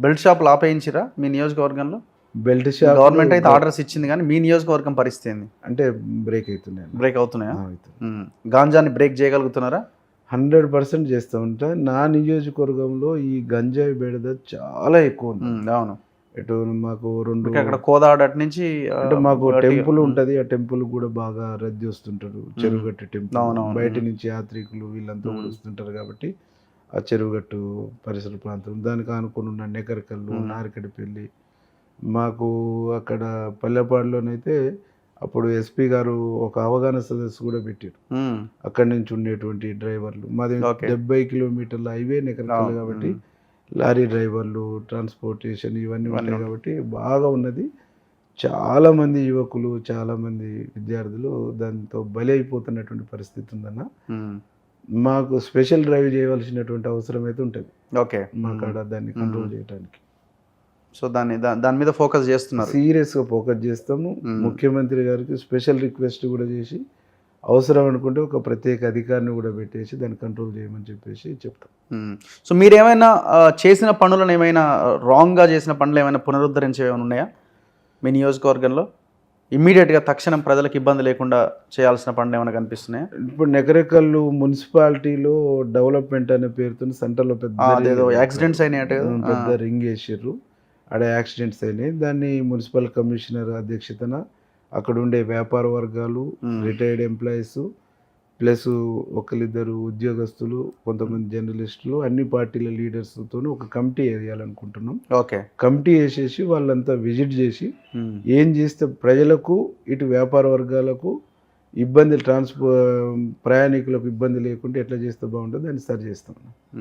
Belt షాపులు ఆపేయించిరా మీ నియోజకవర్గంలో? Belt shop government అయితే ఆర్డర్స్ ఇచ్చింది కానీ మీ నియోజకవర్గం పరిస్థితి ఏంది? అంటే బ్రేక్ అవుతున్నాయి. బ్రేక్ అవుతున్నాయా? గాంజాని బ్రేక్ చేయగలుగుతున్నారా? 100% చేస్తూ ఉంటా. నా నియోజకవర్గంలో ఈ గంజాయి బెడద చాలా ఎక్కువ ఉంది. అవును. ఇటు మాకు 2 అక్కడ కోదాడ అటు నుంచి అంటే మాకు టెంపుల్ ఉంటుంది. ఆ టెంపుల్ కూడా బాగా రద్దీ వస్తుంటారు. చెరువుగట్టు టెంపుల్ బయట నుంచి యాత్రికులు వీళ్ళంతా కూడా వస్తుంటారు కాబట్టి ఆ చెరువుగట్టు పరిసర ప్రాంతం దానికి ఆనుకుని ఉన్న నెకరకల్లు, నారికడిపల్లి, మాకు అక్కడ పల్లెపాడులోనైతే అప్పుడు ఎస్పీ గారు ఒక అవగాహన సదస్సు కూడా పెట్టారు. అక్కడి నుంచి ఉండేటువంటి డ్రైవర్లు మాది 70 కిలోమీటర్ల హైవే నెకరకల్లు కాబట్టి లారీ డ్రైవర్లు, ట్రాన్స్పోర్టేషన్ ఇవన్నీ ఉంటాయి కాబట్టి బాగా ఉన్నది. చాలామంది యువకులు, చాలామంది విద్యార్థులు దాంతో బలి అయిపోతున్నటువంటి పరిస్థితి ఉందన్న. మాకు స్పెషల్ డ్రైవ్ చేయవలసినటువంటి అవసరం అయితే ఉంటుంది. ఓకే, మాకాడ దాన్ని కంట్రోల్ చేయడానికి. సో దాని మీద ఫోకస్ చేస్తున్నారు. సీరియస్గా ఫోకస్ చేస్తాము. ముఖ్యమంత్రి గారికి స్పెషల్ రిక్వెస్ట్ కూడా చేసి అవసరం అనుకుంటే ఒక ప్రత్యేక అధికారిని కూడా పెట్టేసి దాన్ని కంట్రోల్ చేయమని చెప్పేసి చెప్తాం. సో మీరు ఏమైనా చేసిన పనులను ఏమైనా రాంగ్గా చేసిన పనులు ఏమైనా పునరుద్ధరించేవి ఏమైనా ఉన్నాయా మీ నియోజకవర్గంలో? ఇమ్మీడియట్గా తక్షణం ప్రజలకు ఇబ్బంది లేకుండా చేయాల్సిన పనులు ఏమైనా కనిపిస్తున్నాయా? ఇప్పుడు నెకరేకల్లు మున్సిపాలిటీలో డెవలప్మెంట్ అనే పేరుతో సెంటర్లో పెద్ద యాక్సిడెంట్స్ అయినాయట కదా, పెద్ద రింగ్ వేసారు. ఆడ యాక్సిడెంట్స్ అయినాయి. దాన్ని మున్సిపల్ కమిషనర్ అధ్యక్షతన అక్కడ ఉండే వ్యాపార వర్గాలు, రిటైర్డ్ ఎంప్లాయీస్ ప్లస్ ఒకరిద్దరు ఉద్యోగస్తులు, కొంతమంది జర్నలిస్టులు, అన్ని పార్టీల లీడర్స్తో ఒక కమిటీ వేయాలనుకుంటున్నాం. ఓకే, కమిటీ వేసేసి వాళ్ళంతా విజిట్ చేసి ఏం చేస్తే ప్రజలకు ఇటు వ్యాపార వర్గాలకు ఇబ్బంది ప్రయాణికులకు ఇబ్బంది లేకుండా ఎట్లా చేస్తే బాగుంటుందో దాన్ని సరి చేస్తాం.